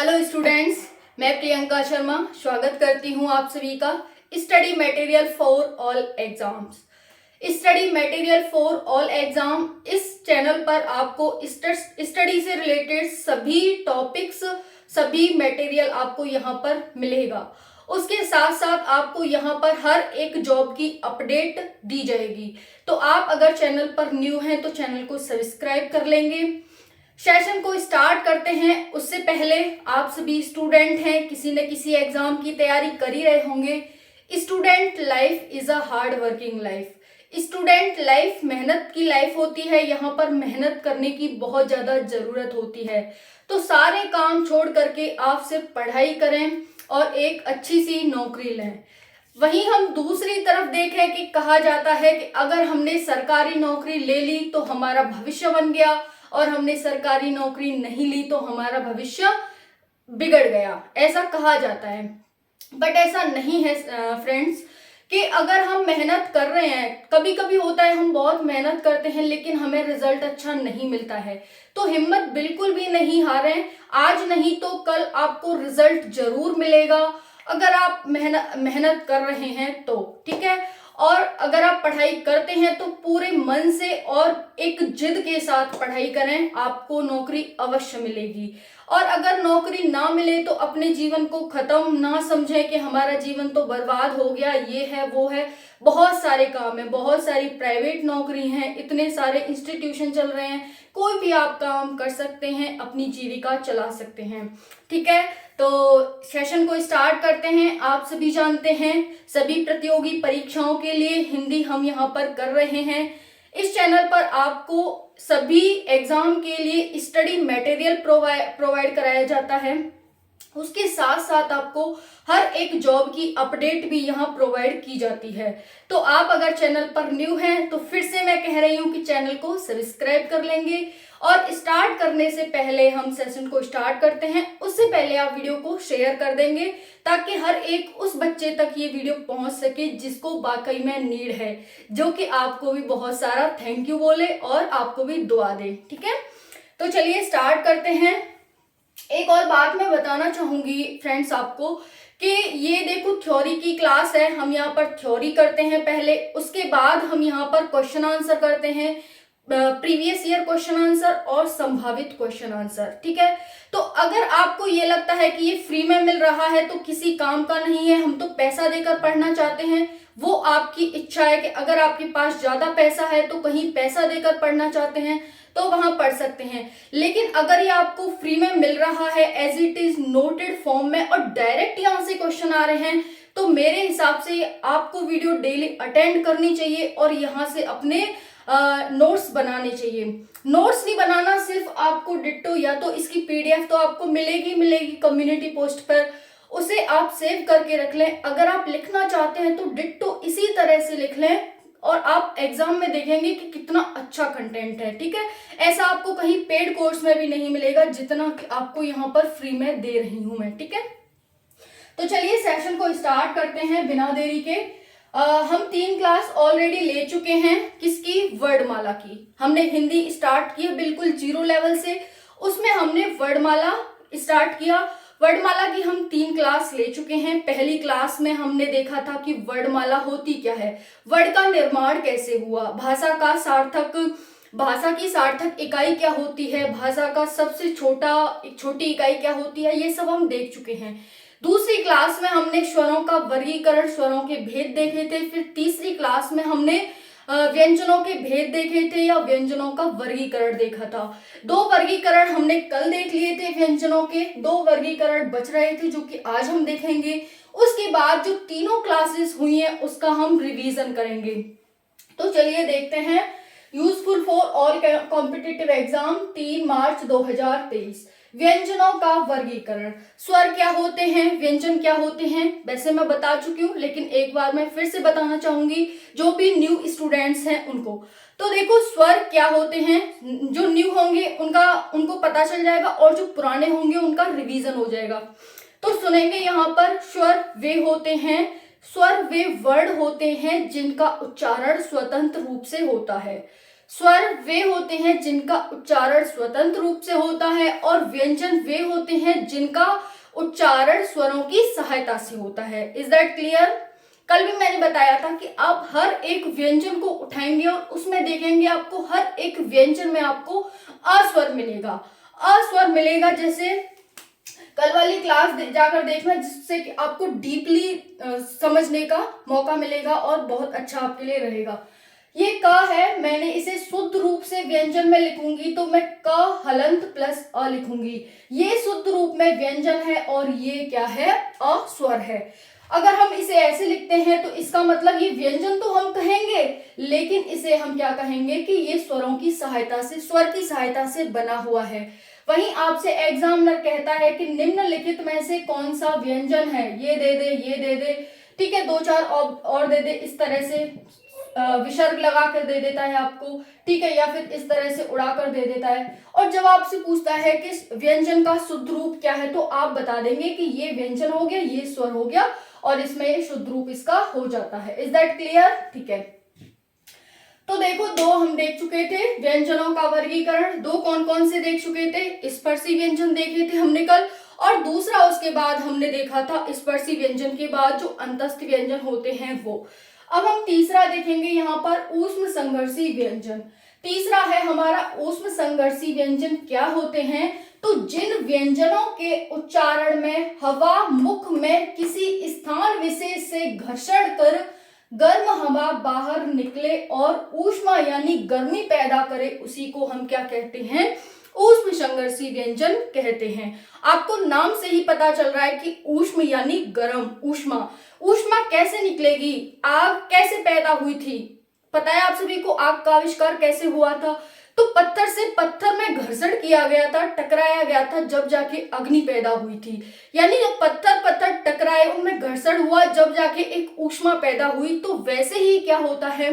Hello students, मैं प्रियंका शर्मा स्वागत करती हूं आप सभी का study material for all exams. Study material for all exam इस चैनल पर आपको स्टडी से रिलेटेड सभी टॉपिक्स, सभी मटेरियल आपको यहाँ पर मिलेगा। उसके साथ साथ आपको यहाँ पर हर एक जॉब की अपडेट दी जाएगी। तो आप अगर चैनल पर न्यू हैं तो चैनल को सब्सक्राइब कर लेंगे। सेशन को स्टार्ट करते हैं उससे पहले आप सभी स्टूडेंट हैं, किसी न किसी एग्जाम की तैयारी कर ही रहे होंगे। Student life is a hard working life. Student life मेहनत की लाइफ होती है। यहाँ पर मेहनत करने की बहुत ज्यादा जरूरत होती है। तो सारे काम छोड़ करके आप सिर्फ पढ़ाई करें और एक अच्छी सी नौकरी लें। वहीं हम दूसरी तरफ देखें कि कहा जाता है कि अगर हमने सरकारी नौकरी ले ली तो हमारा भविष्य बन गया, और हमने सरकारी नौकरी नहीं ली तो हमारा भविष्य बिगड़ गया, ऐसा कहा जाता है। बट ऐसा नहीं है फ्रेंड्स, कि अगर हम मेहनत कर रहे हैं, कभी कभी होता है हम बहुत मेहनत करते हैं लेकिन हमें रिजल्ट अच्छा नहीं मिलता है, तो हिम्मत बिल्कुल भी नहीं हारें। आज नहीं तो कल आपको रिजल्ट जरूर मिलेगा अगर आप मेहनत कर रहे हैं तो, ठीक है। और अगर आप पढ़ाई करते हैं तो पूरे मन से और एक जिद के साथ पढ़ाई करें, आपको नौकरी अवश्य मिलेगी। और अगर नौकरी ना मिले तो अपने जीवन को खत्म ना समझें कि हमारा जीवन तो बर्बाद हो गया, ये है वो है। बहुत सारे काम है, बहुत सारी प्राइवेट नौकरी हैं, इतने सारे इंस्टीट्यूशन चल रहे हैं, कोई भी आप काम कर सकते हैं, अपनी जीविका चला सकते हैं, ठीक है। तो सेशन को स्टार्ट करते हैं। आप सभी जानते हैं सभी प्रतियोगी परीक्षाओं के लिए हिंदी हम यहाँ पर कर रहे हैं। इस चैनल पर आपको सभी एग्जाम के लिए स्टडी मटेरियल प्रोवाइड कराया जाता है। उसके साथ साथ आपको हर एक जॉब की अपडेट भी यहाँ प्रोवाइड की जाती है। तो आप अगर चैनल पर न्यू हैं तो फिर से मैं कह रही हूँ कि चैनल को सब्सक्राइब कर लेंगे। और स्टार्ट करने से पहले, हम सेशन को स्टार्ट करते हैं उससे पहले आप वीडियो को शेयर कर देंगे ताकि हर एक उस बच्चे तक ये वीडियो पहुंच सके जिसको वाकई में नीड है, जो कि आपको भी बहुत सारा थैंक यू बोले और आपको भी दुआ दे, ठीक है। तो चलिए स्टार्ट करते हैं। एक और बात मैं बताना चाहूंगी फ्रेंड्स आपको कि ये देखो थ्योरी की क्लास है, हम यहाँ पर थ्योरी करते हैं पहले, उसके बाद हम यहाँ पर क्वेश्चन आंसर करते हैं, प्रीवियस ईयर क्वेश्चन आंसर और संभावित क्वेश्चन आंसर, ठीक है। तो अगर आपको ये लगता है कि ये फ्री में मिल रहा है तो किसी काम का नहीं है, हम तो पैसा देकर पढ़ना चाहते हैं, वो आपकी इच्छा है कि अगर आपके पास ज्यादा पैसा है तो कहीं पैसा देकर पढ़ना चाहते हैं तो वहां पढ़ सकते हैं। लेकिन अगर ये आपको फ्री में मिल रहा है as it is noted form में और डायरेक्ट यहाँ से क्वेश्चन आ रहे हैं, तो मेरे हिसाब से आपको वीडियो डेली अटेंड करनी चाहिए और यहाँ से अपने नोट्स बनाने चाहिए। नोट्स नहीं बनाना, सिर्फ आपको डिट्टो या तो इसकी पीडीएफ तो आपको मिलेगी कम्युनिटी पोस्ट पर, उसे आप सेव करके रख लें। अगर आप लिखना चाहते हैं तो डिट्टो इसी तरह से लिख लें और आप एग्जाम में देखेंगे कि कितना अच्छा कंटेंट है, ठीक है। ऐसा आपको कहीं पेड कोर्स में भी नहीं मिलेगा जितना आपको यहाँ पर फ्री में दे रही हूं मैं, ठीक है। तो चलिए सेशन को स्टार्ट करते हैं बिना देरी के। हम 3 क्लास ऑलरेडी ले चुके हैं। किसकी? वर्डमाला की। हमने हिंदी स्टार्ट की है बिल्कुल 0 लेवल से, उसमें हमने वर्डमाला स्टार्ट किया। वर्डमाला की हम 3 क्लास ले चुके हैं। पहली क्लास में हमने देखा था कि वर्डमाला होती क्या है, वर्ड का निर्माण कैसे हुआ, भाषा की सार्थक इकाई क्या होती है, भाषा का सबसे छोटी इकाई क्या होती है, ये सब हम देख चुके हैं। दूसरी क्लास में हमने स्वरों का वर्गीकरण, स्वरों के भेद देखे थे। फिर तीसरी क्लास में हमने व्यंजनों के भेद देखे थे या व्यंजनों का वर्गीकरण देखा था। 2 वर्गीकरण हमने कल देख लिए थे व्यंजनों के, 2 वर्गीकरण बच रहे थे जो कि आज हम देखेंगे। उसके बाद जो तीनों क्लासेस हुई हैं उसका हम रिवीजन करेंगे। तो चलिए देखते हैं। Useful for all competitive exam 3 मार्च 2023। व्यंजनों का वर्गीकरण। स्वर क्या होते हैं, व्यंजन क्या होते हैं, वैसे मैं बता चुकी हूँ लेकिन एक बार मैं फिर से बताना चाहूंगी जो भी न्यू स्टूडेंट्स हैं उनको। तो देखो स्वर क्या होते हैं, जो न्यू होंगे उनको पता चल जाएगा और जो पुराने होंगे उनका रिवीजन हो जाएगा। तो सुनेंगे यहाँ पर स्वर वे होते हैं, स्वर वे वर्ड होते हैं जिनका उच्चारण स्वतंत्र रूप से होता है। स्वर वे होते हैं जिनका उच्चारण स्वतंत्र रूप से होता है और व्यंजन वे होते हैं जिनका उच्चारण स्वरों की सहायता से होता है। Is that clear? कल भी मैंने बताया था कि आप हर एक व्यंजन को उठाएंगे और उसमें देखेंगे आपको हर एक व्यंजन में आपको अस्वर मिलेगा। अस्वर मिलेगा, जैसे कल वाली क्लास जाकर देखना, जिससे कि आपको डीपली समझने का मौका मिलेगा और बहुत अच्छा आपके लिए रहेगा। ये क है, मैंने इसे शुद्ध रूप से व्यंजन में लिखूंगी तो मैं क हलंत प्लस अ लिखूंगी। ये शुद्ध रूप में व्यंजन है और ये क्या है? अस्वर है। अगर हम इसे ऐसे लिखते हैं तो इसका मतलब ये व्यंजन तो हम कहेंगे, लेकिन इसे हम क्या कहेंगे कि ये स्वरों की सहायता से, स्वर की सहायता से बना हुआ है। वहीं आपसे एग्जामिनर कहता है कि निम्नलिखित में से कौन सा व्यंजन है, ये दे दे, ये दे दे, ठीक है, दो चार और दे दे, इस तरह से विसर्ग लगा कर दे देता है आपको, ठीक है, या फिर इस तरह से उड़ा कर दे देता है। और जब आपसे पूछता है कि व्यंजन का शुद्ध रूप क्या है, तो आप बता देंगे कि ये व्यंजन हो गया, ये स्वर हो गया, और इसमें शुद्ध रूप इसका हो जाता है। Is that clear? ठीक है, तो देखो दो हम देख चुके थे व्यंजनों का वर्गीकरण। दो कौन कौन से देख चुके थे? स्पर्शी व्यंजन देखे थे हमने कल, और दूसरा उसके बाद हमने देखा था स्पर्शी व्यंजन के बाद जो अंतस्थ व्यंजन होते हैं वो। अब हम तीसरा देखेंगे यहाँ पर ऊष्म संघर्षी व्यंजन। तीसरा है हमारा ऊष्म संघर्षी व्यंजन। क्या होते हैं? तो जिन व्यंजनों के उच्चारण में हवा मुख में किसी स्थान विशेष से घर्षण कर गर्म हवा बाहर निकले और ऊष्मा यानी गर्मी पैदा करे, उसी को हम क्या कहते हैं? ऊष्म संघर्षी व्यंजन कहते हैं। आपको नाम से ही पता चल रहा है कि ऊष्म यानी गर्म, ऊष्मा। ऊष्मा कैसे निकलेगी? आग कैसे पैदा हुई थी? पता है आप सभी को आग का आविष्कार कैसे हुआ था? तो पत्थर से पत्थर में घर्षण किया गया था, टकराया गया था, जब जाके अग्नि पैदा हुई थी। यानी जब पत्थर पत्थर टकराए, उनमें घर्षण हुआ, जब जाके एक ऊष्मा पैदा हुई। तो वैसे ही क्या होता है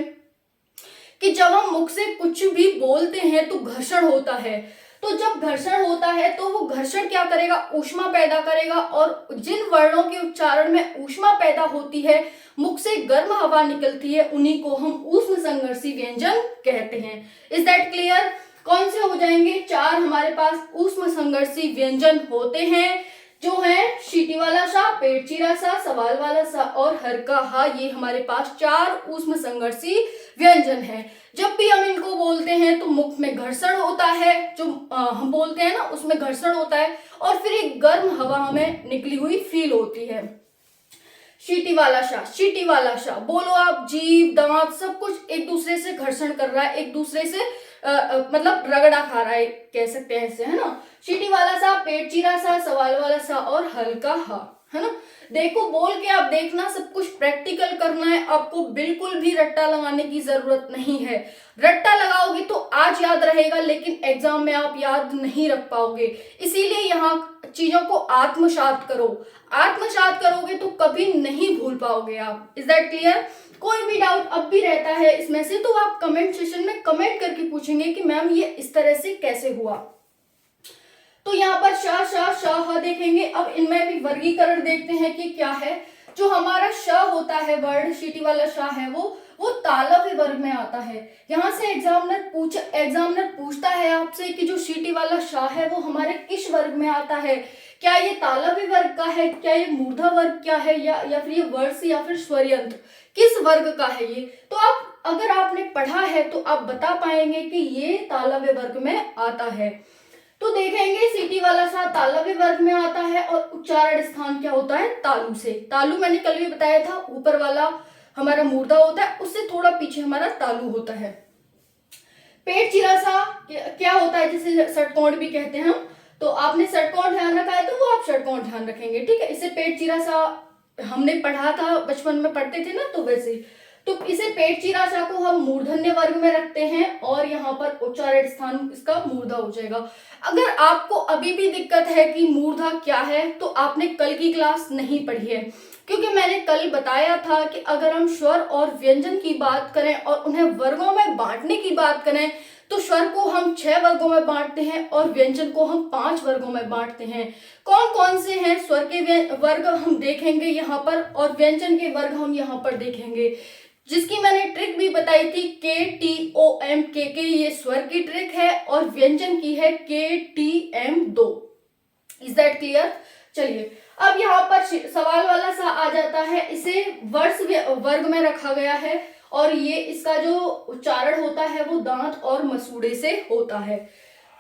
कि जब हम मुख से कुछ भी बोलते हैं तो घर्षण होता है। तो जब घर्षण होता है तो वो घर्षण क्या करेगा? ऊष्मा पैदा करेगा, और जिन वर्णों के उच्चारण में ऊष्मा पैदा होती है, मुख से गर्म हवा निकलती है, उन्हीं को हम ऊष्म संघर्षी व्यंजन कहते हैं। Is that clear? कौन से हो जाएंगे? चार हमारे पास ऊष्म संघर्षी व्यंजन होते हैं, जो है शीटी वाला सा, पेट चीरा सा, सवाल वाला सा और हर का हा। ये हमारे पास चार ऊष्म संघर्षी व्यंजन है। जब भी हम इनको बोलते हैं तो मुख में घर्षण होता है, जो हम बोलते हैं ना उसमें घर्षण होता है, और फिर एक गर्म हवा हमें निकली हुई फील होती है। शीटी वाला शा, शीटी वाला शा, बोलो आप, जीभ दांत सब कुछ एक दूसरे से घर्षण कर रहा है, एक दूसरे से मतलब रगड़ा खा रहा है, कह सकते हैं ऐसे, है ना। शीटी वाला सा, पेट चीरा सा, सवाल वाला सा और हल्का हा, है ना। देखो बोल के आप देखना, सब कुछ प्रैक्टिकल करना है आपको, बिल्कुल भी रट्टा लगाने की जरूरत नहीं है। रट्टा लगाओगे तो आज याद रहेगा, लेकिन एग्जाम में आप याद नहीं रख पाओगे। इसीलिए यहाँ चीजों को आत्मसात करो। आत्मसात करोगे तो कभी नहीं भूल पाओगे आप। Is that clear? कोई भी डाउट अब भी रहता है इसमें से तो आप कमेंट सेशन में कमेंट करके पूछेंगे कि मैम ये इस तरह से कैसे हुआ। तो यहाँ पर श श श ह देखेंगे। अब इनमें भी वर्गीकरण देखते हैं कि क्या है। जो हमारा श होता है वर्ण, शीटी वाला श है, वो तालव्य वर्ग में आता है। यहाँ से एग्जामिनर पूछता है आपसे कि जो शीटी वाला श है वो हमारे किस वर्ग में आता है। क्या ये तालव्य वर्ग का है, क्या ये मूर्धा वर्ग क्या है, या फिर ये वर्ष या फिर स्वरयंत्र, किस वर्ग का है ये। तो आप अगर आपने पढ़ा है तो आप बता पाएंगे कि ये तालव्य वर्ग में आता है। तो देखेंगे सीटी वाला सा तालव्य वर्ग में आता है, और उच्चारण स्थान क्या होता है? तालु से। तालु मैंने कल भी बताया था, ऊपर वाला हमारा मूर्धा होता है, उससे थोड़ा पीछे हमारा तालु होता है। पेट चिरा सा क्या होता है, जिसे षटकोण भी कहते हैं हम। तो आपने षटकोण ध्यान रखा है तो वो आप षटकोण ध्यान रखेंगे, ठीक है। इसे पेट चिरा सा हमने पढ़ा था, बचपन में पढ़ते थे ना, तो वैसे ही। तो इसे पेट चिरा सा को हम मूर्धन्य वर्ग में रखते हैं, और यहाँ पर उच्चारण स्थान इसका मूर्धा हो जाएगा। अगर आपको अभी भी दिक्कत है कि मूर्धा क्या है, तो आपने कल की क्लास नहीं पढ़ी है, क्योंकि मैंने कल बताया था कि अगर हम स्वर और व्यंजन की बात करें और उन्हें वर्गों में बांटने की बात करें, तो स्वर को हम 6 वर्गों में बांटते हैं और व्यंजन को हम 5 वर्गों में बांटते हैं। कौन कौन से हैं? स्वर के वर्ग हम देखेंगे यहाँ पर, और व्यंजन के वर्ग हम यहाँ पर देखेंगे। जिसकी मैंने ट्रिक भी बताई थी, KTOM, के ये स्वर की ट्रिक है और व्यंजन की है KTM2। Is that clear? चलिए अब यहाँ पर सवाल वाला सा आ जाता है, इसे वर्ग में रखा गया है और ये इसका जो उच्चारण होता है वो दांत और मसूड़े से होता है।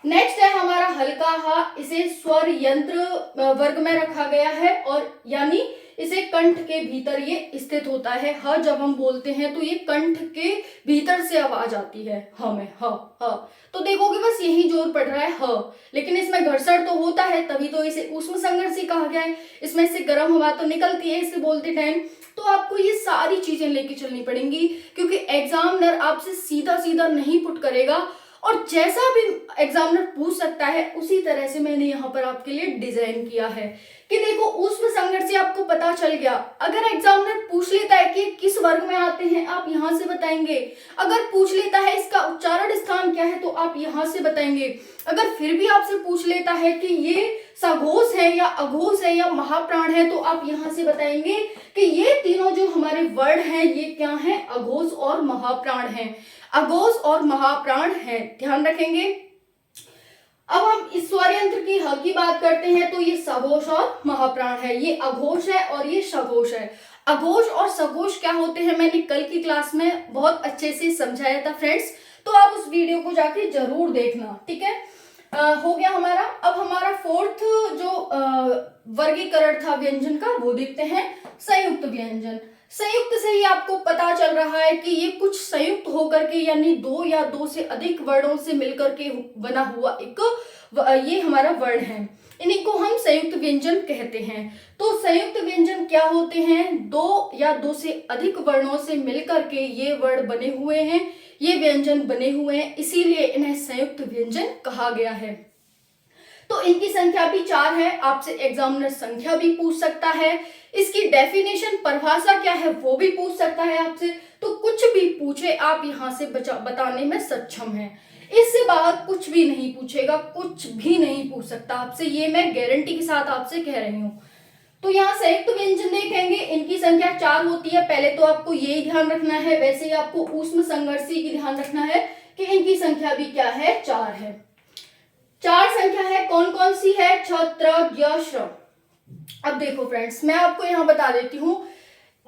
नेक्स्ट है हमारा हल्का हा, इसे स्वर यंत्र वर्ग में रखा गया है और यानी इसे कंठ के भीतर ये स्थित होता है। ह जब हम बोलते हैं तो ये कंठ के भीतर से आवाज आती है ह में, ह ह। तो देखोगे बस यही जोर पड़ रहा है ह, लेकिन इसमें घर्षण तो होता है, तभी तो इसे ऊष्म संघर्षी कहा गया है। इसमें से गर्म हवा तो निकलती है इसे बोलते टाइम। तो आपको ये सारी चीजें लेके चलनी पड़ेंगी, क्योंकि एग्जामिनर आपसे सीधा सीधा नहीं पुट करेगा और जैसा भी एग्जामिनर पूछ सकता है उसी तरह से मैंने यहाँ पर आपके लिए डिजाइन किया है। कि देखो ऊष्म संघर्षी आपको पता चल गया, अगर एग्जामिनर पूछ लेता है कि किस वर्ग में आते हैं आप यहाँ से बताएंगे, अगर पूछ लेता है इसका उच्चारण स्थान क्या है तो आप यहाँ से बताएंगे, अगर फिर भी आपसे पूछ लेता है कि ये सघोष है या अघोष है या महाप्राण है तो आप यहाँ से बताएंगे कि ये तीनों जो हमारे वर्ड हैं ये क्या हैं, अघोष और महाप्राण हैं, अघोष और महाप्राण हैं, ध्यान रखेंगे। अब हम इस स्वर यंत्र की ह की बात करते हैं तो ये सघोष और महाप्राण है, ये अघोष है और ये सघोष है। अघोष और सघोष क्या होते हैं मैंने कल की क्लास में बहुत अच्छे से समझाया था फ्रेंड्स, तो आप उस वीडियो को जाके जरूर देखना, ठीक है। हो गया हमारा। अब हमारा फोर्थ जो वर्गीकरण था व्यंजन का वो देखते हैं, संयुक्त व्यंजन। संयुक्त से ही आपको पता चल रहा है कि ये कुछ संयुक्त होकर के यानी दो या दो से अधिक वर्णों से मिलकर के बना हुआ एक ये हमारा वर्ण है, इन्हीं को हम संयुक्त व्यंजन कहते हैं। तो संयुक्त व्यंजन क्या होते हैं, दो या दो से अधिक वर्णों से मिलकर के ये वर्ण बने हुए हैं, ये व्यंजन बने हुए हैं, इसीलिए इन्हें संयुक्त व्यंजन कहा गया है। तो इनकी संख्या भी 4 है, आपसे एग्जामिनर संख्या भी पूछ सकता है, इसकी डेफिनेशन परिभाषा क्या है वो भी पूछ सकता है आपसे। तो कुछ भी पूछे आप यहाँ से बताने में सक्षम हैं, इससे बाहर कुछ भी नहीं पूछेगा, कुछ भी नहीं पूछ सकता आपसे, ये मैं गारंटी के साथ आपसे कह रही हूँ। तो यहाँ संयुक्त व्यंजन देखेंगे, इनकी संख्या 4 होती है। पहले तो आपको यही ध्यान रखना है, वैसे ही आपको ऊष्म संघर्षी की ध्यान रखना है कि इनकी संख्या भी क्या है, 4 है। 4 संख्या है, कौन कौन सी है, छत्र ज्ञ श्र। अब देखो फ्रेंड्स मैं आपको यहाँ बता देती हूँ,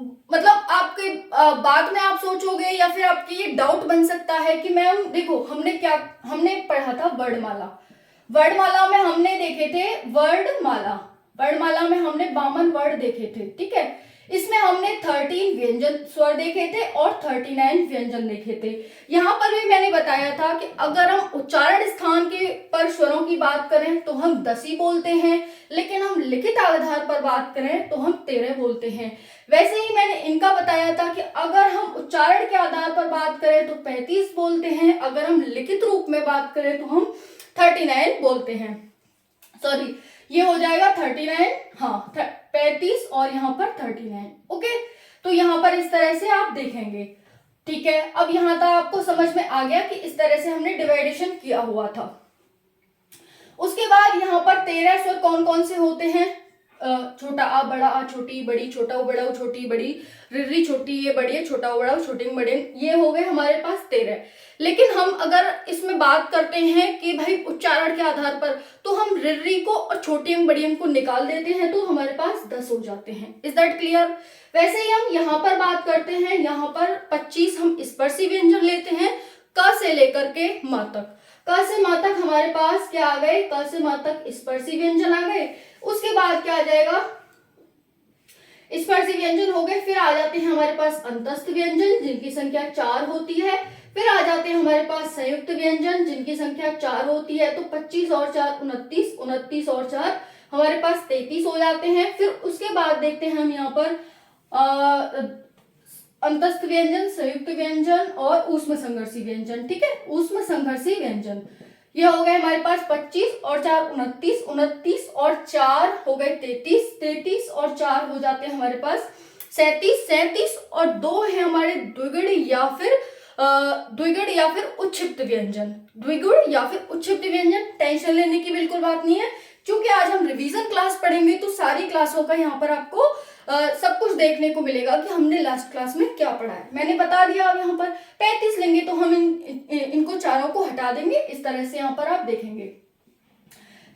मतलब आपके बाद में आप सोचोगे या फिर आपके ये डाउट बन सकता है कि मैम देखो हमने पढ़ा था वर्णमाला, वर्णमाला में हमने देखे थे वर्णमाला में हमने 52 वर्ड देखे थे, ठीक है। इसमें हमने 13 व्यंजन स्वर देखे थे और 39 व्यंजन देखे थे। यहाँ पर भी मैंने बताया था कि अगर हम उच्चारण स्थान के पर स्वरों की बात करें तो हम 10 ही बोलते हैं, लेकिन हम लिखित आधार पर बात करें तो हम 13 बोलते हैं। वैसे ही मैंने इनका बताया था कि अगर हम उच्चारण के आधार पर बात करें तो 35 बोलते हैं, अगर हम लिखित रूप में बात करें तो हम 39 बोलते हैं। सॉरी, ये हो जाएगा 39, हाँ 35 और यहाँ पर 39, ओके। तो यहाँ पर इस तरह से आप देखेंगे, ठीक है। अब यहाँ तक आपको समझ में आ गया कि इस तरह से हमने डिवाइडेशन किया हुआ था। उसके बाद यहाँ पर 13 स्वर कौन कौन से होते हैं, छोटा आ, बड़ा आ, छोटी बड़ी, छोटा उ बड़ा उ, छोटी बड़ी, रिरी छोटी ये बड़ी है, छोटा उ बड़ा उ, छोटी बड़े, ये हो गए हमारे पास 13। लेकिन हम अगर इसमें बात करते हैं कि भाई उच्चारण के आधार पर, तो हम रिरी को और छोटी अंग बड़ी अंग को निकाल देते हैं तो हमारे पास 10 हो जाते हैं। Is that clear? वैसे ही हम यहाँ पर बात करते हैं, यहाँ पर 25 हम स्पर्शी व्यंजन लेते हैं, क से लेकर के मा तक। क से मा तक हमारे पास क्या आ गए, क से मा तक स्पर्शी व्यंजन आ गए। उसके बाद क्या आ जाएगा, स्पर्शी व्यंजन हो गए। फिर आ जाते हैं हमारे पास अंतस्थ व्यंजन जिनकी संख्या 4 होती है। फिर आ जाते हैं हमारे पास संयुक्त व्यंजन जिनकी संख्या 4 होती है। तो 25 और 4 29, 29 और 4 हमारे पास 33 हो जाते हैं। फिर उसके बाद देखते हैं हम यहाँ पर अंतस्थ व्यंजन, संयुक्त व्यंजन और ऊष्म संघर्षी व्यंजन, ठीक है। ऊष्म संघर्षी व्यंजन ये हो गए हमारे पास 25 और 4 29, 29 और 4 हो गए 33, 33 और 4 हो जाते हैं हमारे पास 37, 37 और 2 है हमारे द्विगुण या फिर उच्छिप्त व्यंजन, द्विगुण या फिर उच्छिप्त व्यंजन। टेंशन लेने की बिल्कुल बात नहीं है, क्योंकि आज हम रिवीजन क्लास पढ़ेंगे तो सारी क्लासों का यहाँ पर आपको सब कुछ देखने को मिलेगा कि हमने लास्ट क्लास में क्या पढ़ा है। मैंने बता दिया। अब यहाँ पर 35 लेंगे तो हम इनको चारों को हटा देंगे। इस तरह से यहाँ पर आप देखेंगे।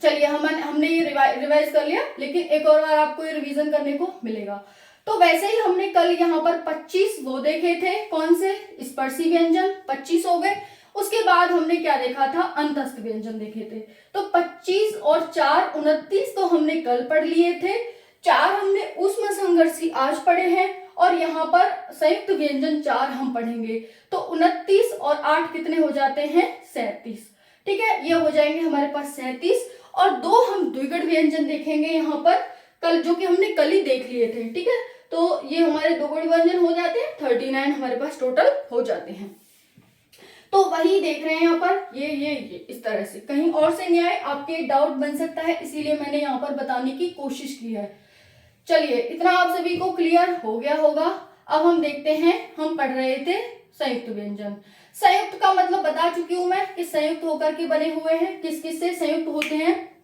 चलिए हमने ये रिवाइज कर लिया, लेकिन एक और बार आपको ये रिवीजन करने को मिलेगा। तो वैसे ही हमने कल यहाँ पर 25 वो देखे थे, कौन से, स्पर्शी व्यंजन 25 हो गए। उसके बाद हमने क्या देखा था, अंतस्थ व्यंजन देखे थे। तो 25 और 4 29 तो हमने कल पढ़ लिए थे। 4 हमने ऊष्म संघर्षी आज पढ़े हैं, और यहाँ पर संयुक्त व्यंजन 4 हम पढ़ेंगे। तो 29 और 8 कितने हो जाते हैं, 37। ठीक है, ये हो जाएंगे हमारे पास 37। और 2 हम द्विगुण व्यंजन देखेंगे यहाँ पर कल, जो कि हमने कल ही देख लिए थे। ठीक है, तो ये हमारे द्विगुण व्यंजन हो जाते हैं। 39 हमारे पास टोटल हो जाते हैं। तो वही देख रहे हैं यहाँ पर, ये इस तरह से, कहीं और से नहीं आए, आपके डाउट बन सकता है, इसीलिए मैंने यहाँ पर बताने की कोशिश की है। चलिए, इतना आप सभी को क्लियर हो गया होगा। अब हम देखते हैं, हम पढ़ रहे थे संयुक्त व्यंजन। संयुक्त का मतलब बता चुकी हूं मैं कि संयुक्त होकर के बने हुए हैं। किस किस से संयुक्त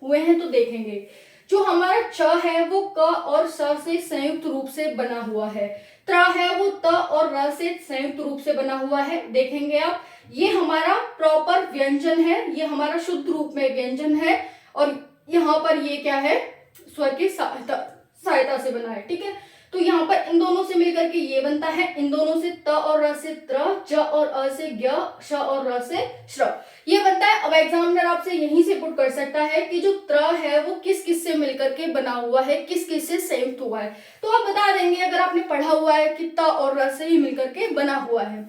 हुए हैं तो देखेंगे। जो हमारा च है वो क और स से संयुक्त रूप से बना हुआ है। त्र है वो त और र से संयुक्त रूप से बना हुआ है। देखेंगे आप, ये हमारा प्रॉपर व्यंजन है, ये हमारा शुद्ध रूप में व्यंजन है। और यहाँ पर ये क्या है, स्वर की सहायता से बना है। ठीक है, तो यहाँ पर इन दोनों से मिलकर के ये बनता है, इन दोनों से त और र से त्र, ज और अ से ज्ञ, श और र से श्र, ये बनता है। अब एग्जामिनर आपसे यहीं से पुट कर सकता है कि जो त्र है वो किस किस से मिलकर के बना हुआ है, किस किस से संयुक्त हुआ है। तो आप बता देंगे अगर आपने पढ़ा हुआ है कि त और र से ही मिलकर के बना हुआ है,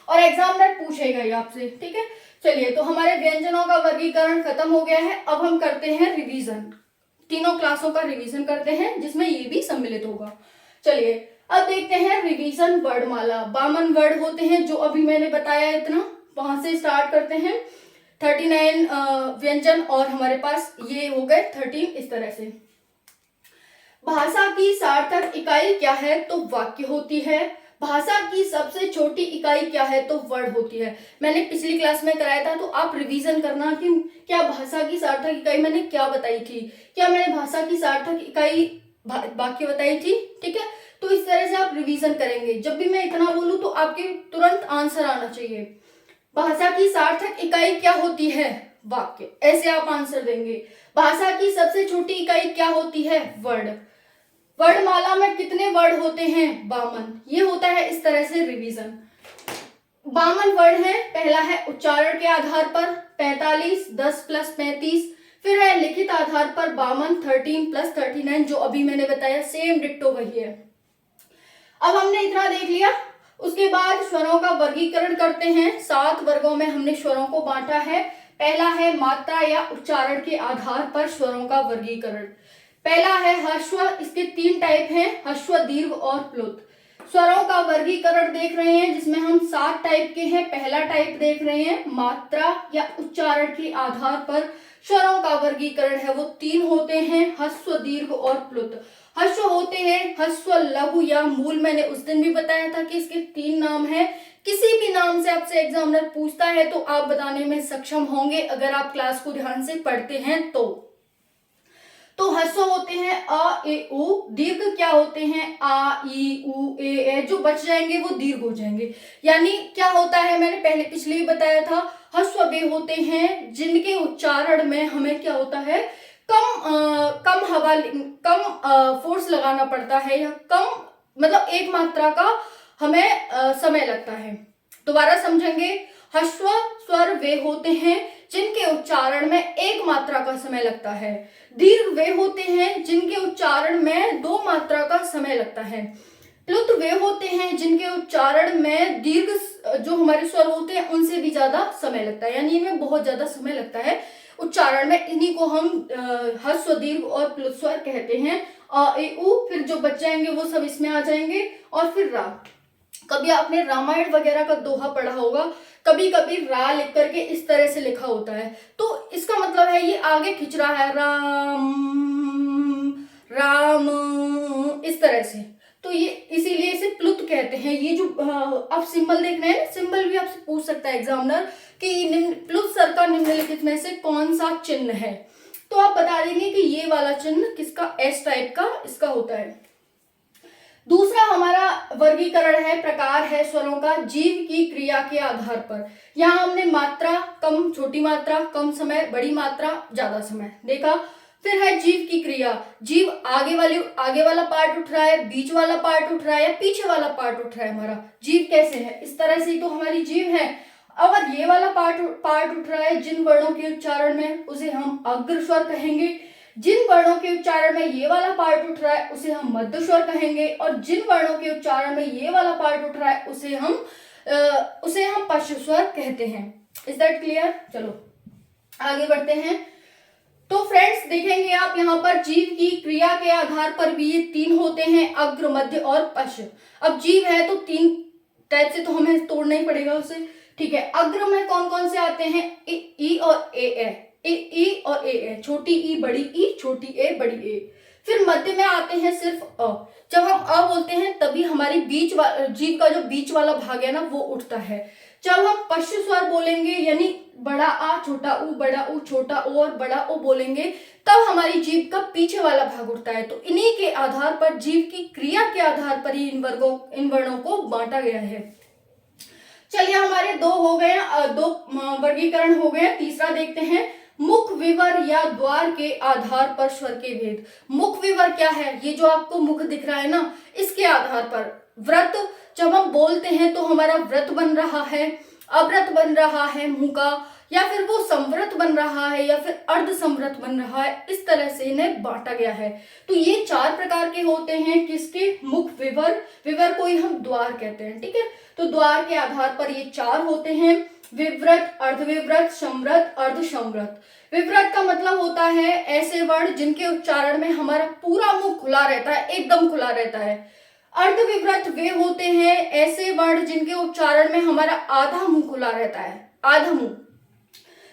और एग्जामिनर पूछेगा ही आपसे। ठीक है, चलिए, तो हमारे व्यंजनों का वर्गीकरण खत्म हो गया है। अब हम करते हैं रिवीजन, तीनों क्लासों का रिवीजन करते हैं, जिसमें ये भी सम्मिलित होगा। चलिए, अब देखते हैं रिवीजन वर्णमाला। 52 वर्ड होते हैं, जो अभी मैंने बताया इतना, वहां से स्टार्ट करते हैं। 39 व्यंजन, और हमारे पास ये हो गए 13। इस तरह से भाषा की सार्थक इकाई क्या है, तो वाक्य होती है। भाषा की सबसे छोटी इकाई क्या है, तो वर्ड होती है। मैंने पिछली क्लास में कराया था, तो आप रिवीजन करना कि क्या भाषा की सार्थक इकाई मैंने क्या बताई थी, क्या मैंने भाषा की सार्थक इकाई वाक्य बताई थी। ठीक है, तो इस तरह से आप रिवीजन करेंगे। जब भी मैं इतना बोलूं तो आपके तुरंत आंसर आना चाहिए। भाषा की सार्थक इकाई क्या होती है, वाक्य, ऐसे आप आंसर देंगे। भाषा की सबसे छोटी इकाई क्या होती है, वर्ड। वर्णमाला में कितने वर्ड होते हैं, 52। ये होता है इस तरह से रिवीजन। 52 वर्ड है। पहला है उच्चारण के आधार पर 45, 10 + 35। फिर है लिखित आधार पर 52, 13 + 39, जो अभी मैंने बताया, सेम डिट्टो वही है। अब हमने इतना देख लिया। उसके बाद स्वरों का वर्गीकरण करते हैं। 7 वर्गों में हमने स्वरों को बांटा है। पहला है मात्रा या उच्चारण के आधार पर स्वरों का वर्गीकरण। पहला है ह्रस्व, इसके 3 टाइप हैं, ह्रस्व, दीर्घ और प्लुत। स्वरों का वर्गीकरण देख रहे हैं, जिसमें हम 7 टाइप के हैं। पहला टाइप देख रहे हैं, मात्रा या उच्चारण के आधार पर स्वरों का वर्गीकरण है, वो 3 होते हैं, ह्रस्व, दीर्घ और प्लुत। ह्रस्व होते हैं ह्रस्व, लघु या मूल। मैंने उस दिन भी बताया था कि इसके 3 नाम हैं। किसी भी नाम से आपसे एग्जामिनर पूछता है तो आप बताने में सक्षम होंगे, अगर आप क्लास को ध्यान से पढ़ते हैं तो ह्रस्व होते हैं अ, ए, उ। दीर्घ क्या होते हैं, आ, ई, उ, ए, जो बच जाएंगे वो दीर्घ हो जाएंगे। यानी क्या होता है, मैंने पहले पिछले ही बताया था, ह्रस्व वे होते हैं जिनके उच्चारण में हमें क्या होता है, कम फोर्स लगाना पड़ता है, या कम मतलब एक मात्रा का हमें समय लगता है। दोबारा समझेंगे, ह्रस्व स्वर वे होते हैं जिनके उच्चारण में एक मात्रा का समय लगता है। दीर्घ वे होते हैं जिनके उच्चारण में 2 मात्रा का समय लगता है। प्लुत वे होते हैं जिनके उच्चारण में दीर्घ जो हमारे स्वर होते हैं उनसे भी ज्यादा समय लगता है, यानी इनमें बहुत ज्यादा समय लगता है उच्चारण में। इन्हीं को हम ह्रस्व, दीर्घ और प्लुत स्वर कहते हैं। अ, ए, उ, फिर जो बच जाएंगे वो सब इसमें आ जाएंगे। और फिर रा। कभी आपने रामायण वगैरह का दोहा पढ़ा होगा, कभी कभी रा लिख करके इस तरह से लिखा होता है, तो इसका मतलब है ये आगे खिंच रहा है, राम राम, इस तरह से। तो ये इसीलिए इसे प्लुत कहते हैं। ये जो आप सिंबल देख रहे हैं, सिंबल भी आपसे पूछ सकता है एग्जामिनर कि प्लुत स्वर का निम्नलिखित में से कौन सा चिन्ह है, तो आप बता देंगे कि ये वाला चिन्ह किसका, एस टाइप का इसका होता है। दूसरा हमारा वर्गीकरण है, प्रकार है स्वरों का जीव की क्रिया के आधार पर। यहाँ हमने मात्रा, कम छोटी मात्रा, कम समय, बड़ी मात्रा, ज्यादा समय देखा। फिर है जीव की क्रिया, जीव आगे वाला पार्ट उठ रहा है, बीच वाला पार्ट उठ रहा है या पीछे वाला पार्ट उठ रहा है, हमारा जीव कैसे है, इस तरह से तो हमारी जीव है। अगर ये वाला पार्ट उठ रहा है जिन वर्णों के उच्चारण में, उसे हम अग्र स्वर कहेंगे। जिन वर्णों के उच्चारण में ये वाला पार्ट उठ रहा है उसे हम मध्य स्वर कहेंगे, और जिन वर्णों के उच्चारण में ये वाला पार्ट उठ रहा है उसे हम पश्च स्वर कहते हैं। Is that clear? चलो आगे बढ़ते हैं। तो फ्रेंड्स देखेंगे आप यहाँ पर जीव की क्रिया के आधार पर भी ये तीन होते हैं, अग्र, मध्य और पश्च। अब जीव है तो तीन टाइप से तो हमें तोड़ना ही पड़ेगा उसे, ठीक है। अग्र में कौन कौन से आते हैं? ई और ई और ए, छोटी ई बड़ी ई, छोटी ए बड़ी ए। फिर मध्य में आते हैं सिर्फ अ। जब हम अ बोलते हैं तभी हमारी जीव का जो बीच वाला भाग है ना वो उठता है। जब हम पश्च स्वर बोलेंगे यानी बड़ा आ छोटा ऊ, बड़ा ऊ छोटा ओ और बड़ा ओ बोलेंगे, तब हमारी जीभ का पीछे वाला भाग उठता है। तो इन्हीं के आधार पर, जीव की क्रिया के आधार पर ही इन वर्णों को बांटा गया है। चलिए हमारे दो हो गए, दो वर्गीकरण हो गए। तीसरा देखते हैं, मुख विवर या द्वार के आधार पर स्वर के भेद। मुख विवर क्या है? ये जो आपको मुख दिख रहा है ना, इसके आधार पर व्रत, जब हम बोलते हैं तो हमारा व्रत बन रहा है, अव्रत बन रहा है मुंह का, या फिर वो संव्रत बन रहा है या फिर अर्ध संव्रत बन रहा है, इस तरह से इन्हें बांटा गया है। तो ये चार प्रकार के होते हैं किसके? मुख विवर। विवर को ही हम द्वार कहते हैं, ठीक है। तो द्वार के आधार पर ये चार होते हैं, विव्रत, अर्धविव्रत, संव्रत, अर्ध संव्रत। विव्रत का मतलब होता है ऐसे वर्ण जिनके उच्चारण में हमारा पूरा मुंह खुला रहता है, एकदम खुला रहता है। अर्धविव्रत वे होते हैं ऐसे वर्ण जिनके उच्चारण में हमारा आधा मुंह खुला रहता है, आधा मुंह।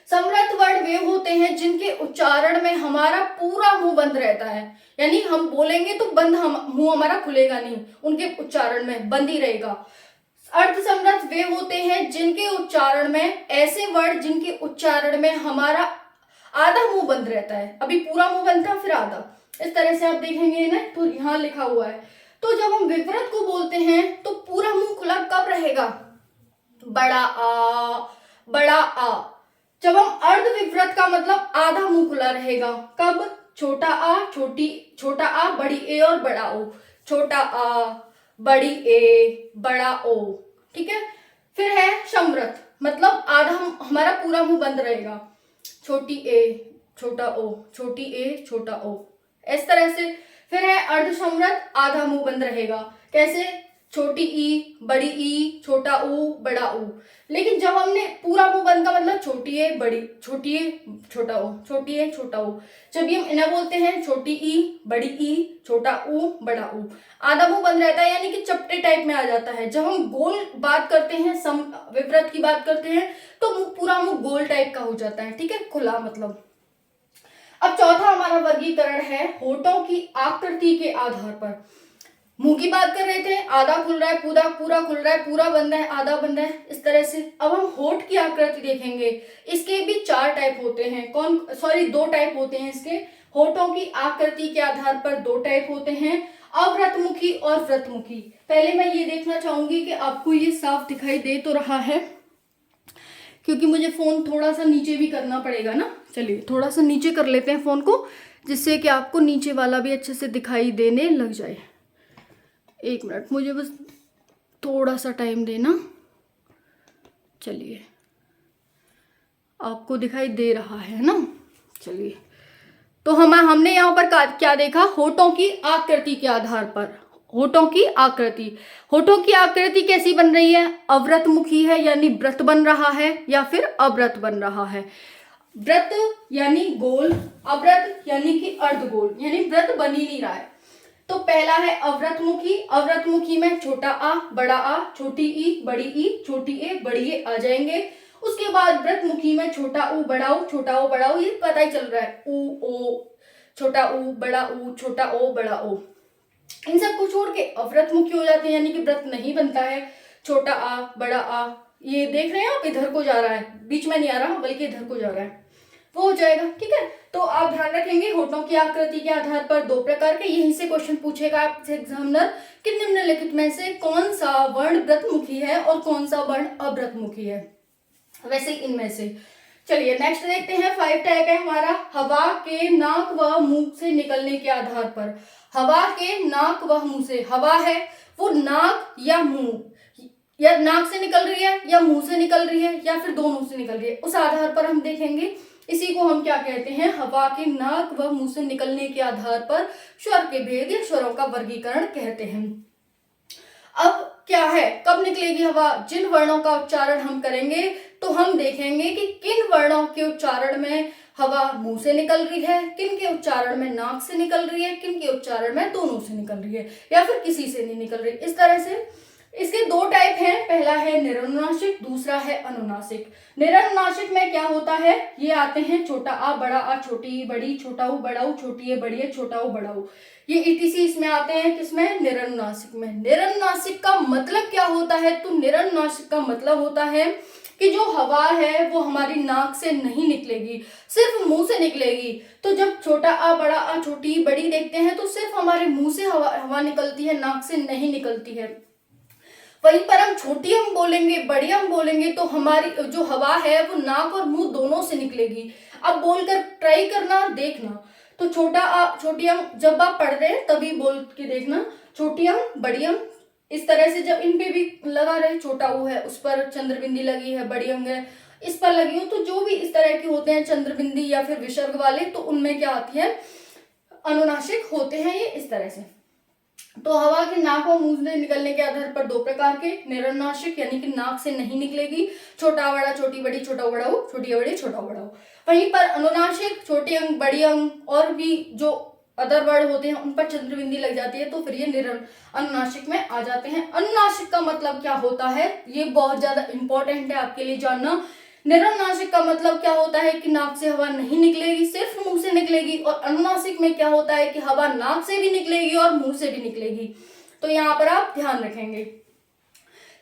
संव्रत वर्ण वे होते हैं जिनके उच्चारण में हमारा पूरा मुंह बंद रहता है, यानी हम बोलेंगे तो मुंह हमारा खुलेगा नहीं, उनके उच्चारण में बंद ही रहेगा। अर्ध संव्रत वे होते हैं जिनके उच्चारण में, ऐसे वर्ण जिनके उच्चारण में हमारा आधा मुंह बंद रहता है, अभी पूरा मुंह बंद था फिर आधा, इस तरह से आप देखेंगे ना, तो यहाँ लिखा हुआ है। तो जब हम विव्रत को बोलते हैं तो पूरा मुंह खुला कब रहेगा? बड़ा आ, बड़ा आ। जब हम अर्ध विव्रत का मतलब आधा मुंह खुला रहेगा, कब? छोटा आ, छोटा आ, बड़ी ए और बड़ा ओ, छोटा आ, बड़ी ए, बड़ा ओ, ठीक है। फिर है संव्रत, मतलब आधा हमारा पूरा मुंह बंद रहेगा, छोटी ए, छोटा ओ, छोटी ए, छोटा ओ, इस तरह से। फिर है अर्ध संव्रत, आधा मुंह बंद रहेगा, कैसे? छोटी ई, बड़ी ई, छोटा ऊ, बड़ा ऊ। लेकिन जब हमने पूरा मुंह बंद का मतलब छोटी ए, छोटी ए, छोटा ओ, छोटी ए, छोटा ऊ। जब हम इन्हें बोलते हैं छोटी ई, बड़ी ई, छोटा ऊ, बड़ा ऊ, आधा मुंह बंद रहता है, यानी कि चपटे टाइप में आ जाता है। जब हम गोल बात करते हैं, विव्रत की बात करते हैं, तो पूरा मुंह गोल टाइप का हो जाता है, ठीक है, खुला मतलब। अब चौथा हमारा वर्गीकरण है होठों की आकृति के आधार पर। मुंह की बात कर रहे थे, आधा खुल रहा है, पूरा खुल रहा है, पूरा बंद है, आधा बंद है, इस तरह से। अब हम होठ की आकृति देखेंगे, इसके भी चार टाइप होते हैं, दो टाइप होते हैं इसके। होठों की आकृति के आधार पर दो टाइप होते हैं, अव्रतमुखी और व्रतमुखी। पहले मैं ये देखना चाहूंगी कि आपको ये साफ दिखाई दे तो रहा है, क्योंकि मुझे फोन थोड़ा सा नीचे भी करना पड़ेगा ना। चलिए थोड़ा सा नीचे कर लेते हैं फोन को, जिससे कि आपको नीचे वाला भी अच्छे से दिखाई देने लग जाए। एक मिनट, मुझे बस थोड़ा सा टाइम देना। चलिए, आपको दिखाई दे रहा है ना? चलिए, तो हमने यहाँ पर क्या देखा? होठों की आकृति के आधार पर। होठों की आकृति कैसी बन रही है? अव्रतमुखी है, यानी व्रत बन रहा है, या फिर अव्रत बन रहा है। व्रत यानी गोल, अव्रत यानी कि अर्धगोल, यानी व्रत बन ही नहीं रहा है। तो पहला है अव्रतमुखी। अव्रतमुखी में छोटा आ, बड़ा आ, छोटी ई, बड़ी ई, छोटी ए, बड़ी ए आ जाएंगे। उसके बाद व्रतमुखी में छोटा ऊ, बड़ा ऊ, छोटा ओ, बड़ा ओ, ये पता ही चल रहा है, ऊ ओ, छोटा ऊ, बड़ा ऊ, छोटा ओ, बड़ा ओ। इन सबको छोड़ के अव्रतमुखी हो जाते हैं, यानी कि व्रत नहीं बनता है। छोटा आ, बड़ा आ, ये देख रहे हैं आप, इधर को जा रहा है, बीच में नहीं आ रहा बल्कि इधर को जा रहा है। वो हो जाएगा। ठीक है, तो आप ध्यान रखेंगे होठों की आकृति के आधार पर दो प्रकार के, यहीं से क्वेश्चन पूछेगा आपसे एग्जामिनर कि निम्नलिखित में से कौन सा वर्ण व्रतमुखी है और कौन सा वर्ण अव्रतमुखी है, वैसे इनमें से। चलिए नेक्स्ट देखते हैं। 5 टाइप है हमारा हवा के नाक व मुंह से निकलने के आधार पर। हवा के नाक व मुंह से, हवा है वो नाक या मुंह, या नाक से निकल रही है या मुंह से निकल रही है या फिर दोनों से निकल रही है, उस आधार पर हम देखेंगे। इसी को हम क्या कहते हैं, हवा के नाक व मुंह से निकलने के आधार पर स्वर के भेद या स्वरों का वर्गीकरण कहते हैं। अब क्या है, कब निकलेगी हवा, जिन वर्णों का उच्चारण हम करेंगे तो हम देखेंगे कि किन वर्णों के उच्चारण में हवा मुंह से निकल रही है, किन के उच्चारण में नाक से निकल रही है, किन के उच्चारण में दोनों से निकल रही है या फिर किसी से नहीं निकल रही। इस तरह से इसके 2 टाइप हैं, पहला है निरनुनासिक, दूसरा है अनुनासिक। निरनुनासिक में क्या होता है, ये आते हैं छोटा आ बड़ा आ छोटी ई बड़ी, छोटा ऊ बड़ा ऊ छोटी ए बड़ी है, छोटा ऊ बड़ा ऊ, ये ईटीसी इसमें आते हैं, किसमें, निरनुनासिक में। निरनुनासिक का मतलब क्या होता है, तो निरनुनासिक का मतलब होता है कि जो हवा है वो हमारी नाक से नहीं निकलेगी, सिर्फ मुंह से निकलेगी। तो जब छोटा आ बड़ा आ छोटी ई बड़ी देखते हैं तो सिर्फ हमारे मुंह से हवा निकलती है, नाक से नहीं निकलती है। वहीं पर हम छोटी हम बोलेंगे, बड़ी हम बोलेंगे तो हमारी जो हवा है वो नाक और मुंह दोनों से निकलेगी। अब बोलकर ट्राई करना, देखना। तो छोटा आ छोटी अंग जब आप पढ़ रहे हैं तभी बोल के देखना, छोटी अंग बड़ी अंग, इस तरह से जब इन पे भी लगा रहे, छोटा ऊ है उस पर चंद्रबिंदी लगी है, बड़ी अंग है इस पर लगी हो, तो जो भी इस तरह के होते हैं चंद्रबिंदी या फिर विसर्ग वाले, तो उनमें क्या आती है, अनुनासिक होते हैं ये इस तरह से। तो हवा के नाक और मुंह से निकलने के आधार पर 2 प्रकार के, निरनुनासिक यानी कि नाक से नहीं निकलेगी, छोटा बड़ा छोटी बड़ी, छोटा बड़ा हो, छोटी बड़ी छोटा बड़ा हो। वहीं पर अनुनासिक, छोटी अंग बड़ी अंग और भी जो अदर वर्ड होते हैं उन पर चंद्रबिंदी लग जाती है, तो फिर ये अनुनासिक में आ जाते हैं। अनुनासिक का मतलब क्या होता है, ये बहुत ज्यादा इंपॉर्टेंट है आपके लिए जानना। निरनुनासिक का मतलब क्या होता है कि नाक से हवा नहीं निकलेगी, सिर्फ मुंह से निकलेगी। और अनुनासिक में क्या होता है कि हवा नाक से भी निकलेगी और मुंह से भी निकलेगी। तो यहाँ पर आप ध्यान रखेंगे।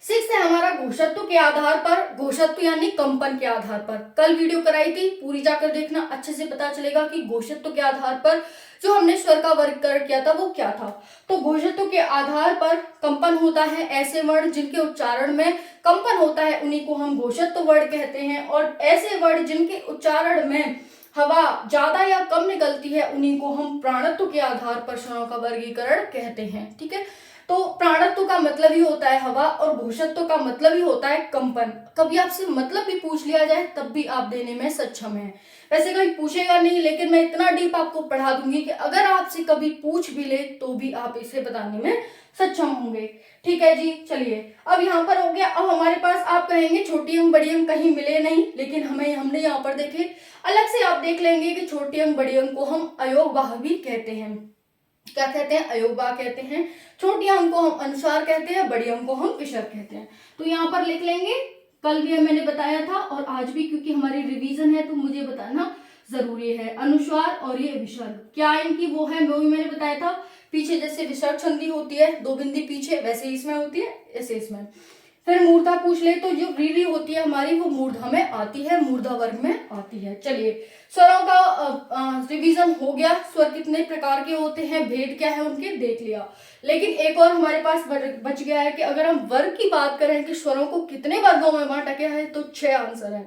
6 है हमारा घोषत्व के आधार पर, घोषत्व यानी कंपन के आधार पर। कल वीडियो कराई थी, पूरी जाकर देखना, अच्छे से पता चलेगा कि घोषत्व के आधार पर जो हमने स्वर का वर्गीकरण किया था वो क्या था। तो घोषत्व के आधार पर कंपन होता है, ऐसे वर्ण जिनके उच्चारण में कंपन होता है उन्हीं को हम घोषत्व वर्ण कहते हैं, और ऐसे वर्ण जिनके उच्चारण में हवा ज्यादा या कम निकलती है उन्हीं को हम प्राणत्व के आधार पर स्वरों का वर्गीकरण कहते हैं। ठीक है, तो प्राणत्व का मतलब ही होता है हवा और घोषत्व का मतलब ही होता है कंपन। कभी आपसे मतलब भी पूछ लिया जाए तब भी आप देने में सक्षम हैं। वैसे कभी पूछेगा नहीं, लेकिन मैं इतना डीप आपको पढ़ा दूंगी कि अगर आपसे कभी पूछ भी ले तो भी आप इसे बताने में सक्षम होंगे। ठीक है जी, चलिए अब यहाँ पर हो गया। अब हमारे पास आप कहेंगे छोटी अंग बड़ी अंग कहीं मिले नहीं, लेकिन हमने यहाँ पर देखे, अलग से आप देख लेंगे कि छोटी अंग बड़ी अंग को हम अयोगवाह भी कहते हैं। क्या कहते हैं, अयोगवाह कहते हैं। छोटी अंग को हम अनुस्वार कहते हैं, बड़ी अंग को हम विसर्ग कहते हैं। तो यहाँ पर लिख लेंगे, कल भी मैंने बताया था और आज भी, क्योंकि हमारी रिवीजन है तो मुझे बताना जरूरी है। अनुस्वार और ये विसर्ग क्या इनकी वो है, वो भी मैंने बताया था। पीछे जैसे विसर्ग संधि होती है 2 बिंदी पीछे, वैसे इसमें होती है, ऐसे इसमें। फिर मूर्धा पूछ ले तो जो रीढ़ी होती है हमारी वो मूर्धा में आती है, मूर्धा वर्ग में आती है। चलिए स्वरों का रिवीजन हो गया, स्वर कितने प्रकार के होते हैं, भेद क्या है उनके देख लिया। लेकिन एक और हमारे पास बच गया है कि अगर हम वर्ग की बात करें कि स्वरों को कितने वर्गों में बांटा गया है, तो 6 आंसर है।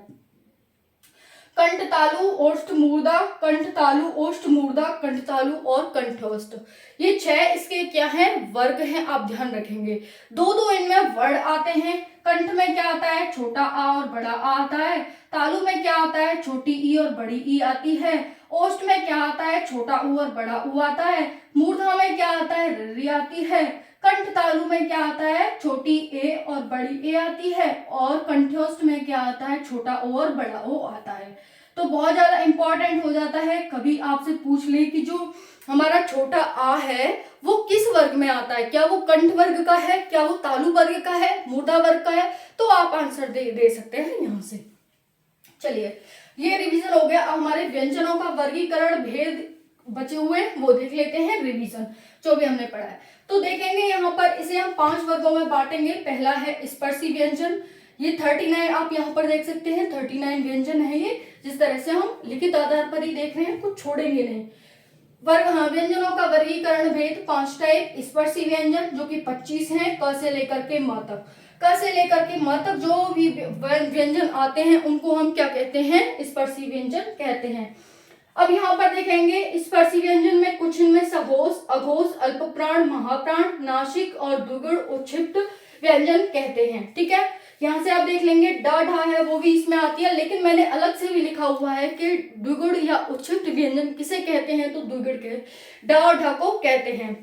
कंठ तालु ओष्ठ मूर्धा, कंठ तालु ओष्ठ मूर्धा, कंठ तालु और कंठोष्ठ, ये 6 इसके क्या है, वर्ग हैं। आप ध्यान रखेंगे 2-2 इनमें वर्ण आते हैं। कंठ में क्या आता है, छोटा आ और बड़ा आ आता है। तालु में क्या आता है, छोटी ई और बड़ी ई आती है। ओष्ठ में क्या आता है, छोटा ऊ और बड़ा ऊ आता है। मूर्धा में क्या आता है, री आती है। कंठ तालु में क्या आता है, छोटी ए और बड़ी ए आती है। और कंठोष्ठ में क्या आता है, छोटा ओ और बड़ा ओ आता है। तो बहुत ज्यादा इंपॉर्टेंट हो जाता है, कभी आपसे पूछ ले कि जो हमारा छोटा आ है वो किस वर्ग में आता है, क्या वो कंठ वर्ग का है, क्या वो तालु वर्ग का है, मूर्धा वर्ग का है, तो आप आंसर दे सकते हैं यहाँ से। चलिए ये रिवीजन हो गया। अब हमारे व्यंजनों का वर्गीकरण भेद बचे हुए वो देख लेते हैं, रिवीजन जो भी हमने पढ़ा है। तो देखेंगे यहाँ पर इसे हम 5 वर्गों में बांटेंगे। पहला है स्पर्शी व्यंजन, ये 39 आप यहाँ पर देख सकते हैं, 39 व्यंजन है ये, जिस तरह से हम लिखित आधार पर ही देख रहे हैं, कुछ छोड़ेंगे नहीं। व्यंजनों का वर्गीकरण भेद 5 टाइप। स्पर्शी व्यंजन जो कि 25 हैं, क से लेकर के म तक। क से लेकर के म तक जो भी व्यंजन आते हैं उनको हम क्या कहते हैं? स्पर्शी व्यंजन कहते हैं। अब यहाँ पर देखेंगे स्पर्शी व्यंजन में कुछ इनमें सघोष, अघोष, अल्पप्राण, महाप्राण, नासिक और द्विगुण उच्छिष्ट व्यंजन कहते हैं। ठीक है, यहाँ से आप देख लेंगे ड ढा है वो भी इसमें आती है, लेकिन मैंने अलग से भी लिखा हुआ है कि द्विगुण या उच्छिष्ट व्यंजन किसे कहते हैं, तो द्विगुण के ड और ढ को कहते हैं।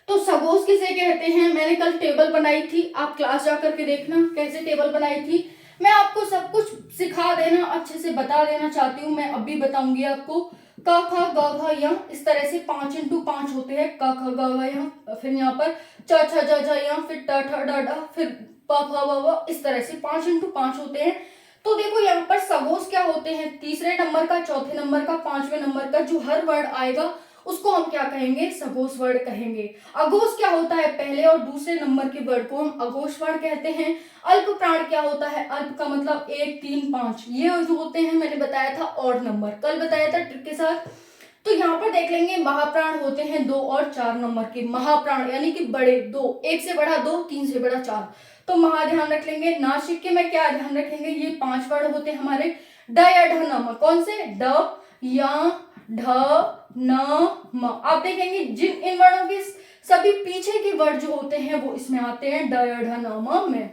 तो सघोष किसे कहते हैं? मैंने कल टेबल बनाई थी, आप क्लास जाकर के देखना कैसे टेबल बनाई थी। मैं आपको सब कुछ सिखा देना, अच्छे से बता देना चाहती हूँ, मैं अभी बताऊंगी आपको। क ख ग घ य, इस तरह से 5 × 5 होते हैं। क ख ग घ य, फिर यहाँ पर च छ ज झ य, फिर ट ठ ड ढ, फिर प फ व व, इस तरह से 5 × 5 होते हैं। तो देखो यहाँ पर सघोष क्या होते हैं? तीसरे नंबर का, चौथे नंबर का, 5वें नंबर का जो हर वर्ड आएगा उसको हम क्या कहेंगे? सघोष वर्ड कहेंगे। अघोष क्या होता है? पहले और दूसरे नंबर के वर्ड को हम अघोष वर्ड कहते हैं। अल्प प्राण क्या होता है? अल्प का मतलब 1, 3, 5, ये जो होते हैं मैंने बताया था ऑड नंबर, कल बताया था ट्रिक के साथ। तो यहाँ पर देख लेंगे महाप्राण होते हैं 2 और 4 नंबर के। महाप्राण यानी कि बड़े, 2, 1 से बड़ा 2, 3 से बड़ा 4, तो महा ध्यान रख लेंगे। नासिक के में क्या ध्यान रखेंगे? ये 5 वर्ड होते हैं हमारे। ड या ढ न म, कौन से? ड या ढ न म। आप देखेंगे जिन इन वर्णों के सभी पीछे के वर्ड जो होते हैं वो इसमें आते हैं ड या ढ न म में।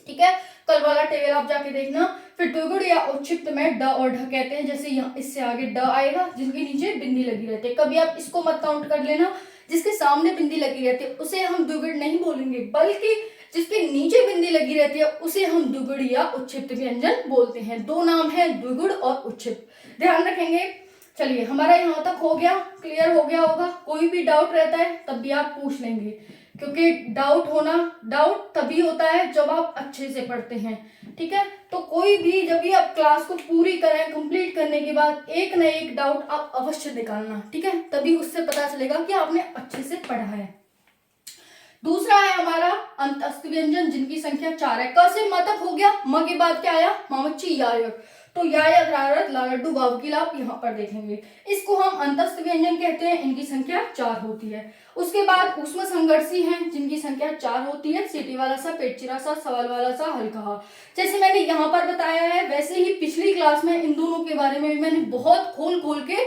ठीक है, कल वाला टेबल आप जाके देखना। फिर द्विगुण या उच्छिष्ट में ड और ढ कहते हैं, जैसे यहाँ इससे आगे ड आएगा जिसके नीचे बिंदी लगी रहती है। कभी आप इसको मत काउंट कर लेना, जिसके सामने बिंदी लगी रहती है उसे हम द्विगुण नहीं बोलेंगे, बल्कि जिसके नीचे बिंदी लगी रहती है उसे हम द्विगुण या उच्छिष्ट व्यंजन बोलते हैं। 2 नाम है, द्विगुण और उच्छिष्ट, ध्यान रखेंगे। चलिए, हमारा यहाँ तक हो गया, क्लियर हो गया होगा। कोई भी डाउट रहता है तब भी आप पूछ लेंगे, क्योंकि डाउट तभी होता है जब आप अच्छे से पढ़ते हैं। ठीक है, तो कोई भी जब भी आप क्लास को पूरी करें, कंप्लीट करने के बाद एक न एक डाउट आप अवश्य निकालना। ठीक है, तभी उससे पता चलेगा कि आपने अच्छे से पढ़ा है। दूसरा है हमारा अंतस्थ व्यंजन, जिनकी संख्या 4 है। क से म तक हो गया। म के बाद क्या आया? ममच्ची यायक, तो यायक लाडू वाव की लाभ यहाँ पर देखेंगे। इसको हम अंतस्थ व्यंजन कहते हैं, इनकी संख्या 4 होती है। उसके बाद ऊष्म संघर्षी हैं, जिनकी संख्या 4 होती है। सीटी वाला सा, पेटचिरा सा, सवाल वाला सा, हल्का। जैसे मैंने यहाँ पर बताया है, वैसे ही पिछली क्लास में इन दोनों के बारे में भी मैंने बहुत खोल के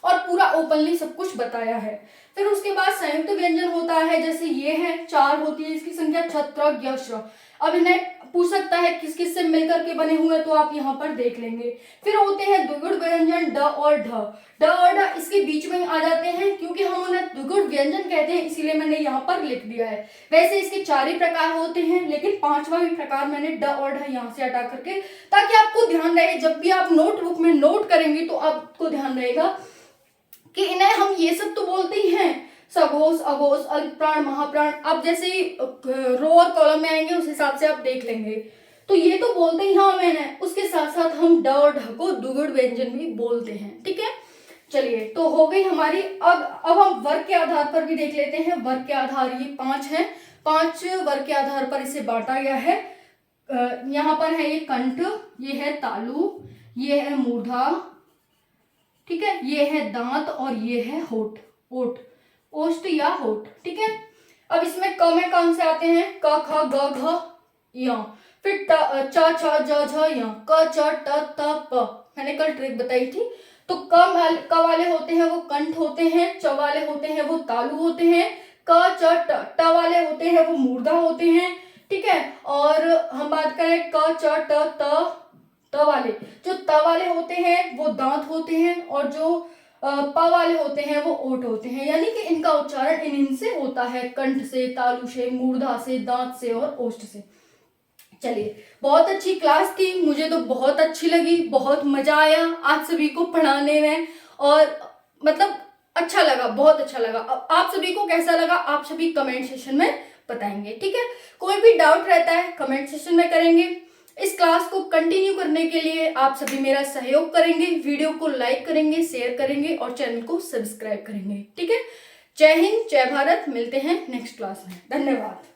और पूरा ओपनली सब कुछ बताया है। फिर उसके बाद संयुक्त व्यंजन होता है, जैसे ये है 4 होती है, इसकी संख्या छत्र, यश्र। अब इन्हें पूछ सकता है किस किस से मिलकर के बने हुए, तो आप यहाँ पर देख लेंगे। फिर होते हैं द्विगुण व्यंजन, ड और ढ। ड और ढ इसके बीच में आ जाते हैं, क्योंकि हम उन्हें द्विगुण व्यंजन कहते हैं, इसीलिए मैंने यहाँ पर लिख दिया है। वैसे इसके 4 ही प्रकार होते हैं, लेकिन 5वां भी प्रकार मैंने ड और ढ यहाँ से हटा करके, ताकि आपको ध्यान रहे, जब भी आप नोटबुक में नोट करेंगे तो आपको ध्यान रहेगा कि इन्हें हम ये सब तो बोलते ही हैं, सघोष, अघोष, अल्पप्राण, महाप्राण। आप जैसे ही रो और कॉलम में आएंगे उस हिसाब से आप देख लेंगे, तो ये तो बोलते ही हाँ मैंने, उसके साथ साथ हम ड और ढ को द्विगुण व्यंजन भी बोलते हैं। ठीक है, चलिए, तो हो गई हमारी। अब हम वर्ग के आधार पर भी देख लेते हैं। वर्ग के आधार ये 5 हैं, 5 वर्ग के आधार पर इसे बांटा गया है। यहाँ पर है ये कंठ, ये है तालु, ये है मूर्धा, ठीक है, ये है दांत और ये है होठ, ओष्ठ या होठ। ठीक है, अब इसमें क में कौन से आते हैं? क ख ग घ य, फिर च छ ज झ य, क च ट त प। मैंने कल ट्रिक बताई थी। तो क वाले होते हैं वो कंठ होते हैं, च वाले होते हैं वो तालु होते हैं, क च ट वाले होते हैं वो मूर्धा होते हैं। ठीक है, और हम बात करें क च ट त वाले, जो त वाले होते हैं वो दांत होते हैं, और जो प वाले होते हैं वो ओठ होते हैं। यानी कि इनका उच्चारण इनसे होता है, कंठ से, तालु से, मूर्धा से, दांत से और ओष्ठ से। चलिए, बहुत अच्छी क्लास थी, मुझे तो बहुत अच्छी लगी, बहुत मजा आया आप सभी को पढ़ाने में, और मतलब अच्छा लगा, बहुत अच्छा लगा। अब आप सभी को कैसा लगा आप सभी कमेंट सेशन में बताएंगे। ठीक है, कोई भी डाउट रहता है कमेंट सेशन में करेंगे। इस क्लास को कंटिन्यू करने के लिए आप सभी मेरा सहयोग करेंगे, वीडियो को लाइक करेंगे, शेयर करेंगे और चैनल को सब्सक्राइब करेंगे। ठीक है, जय हिंद, जय भारत। मिलते हैं नेक्स्ट क्लास में। धन्यवाद।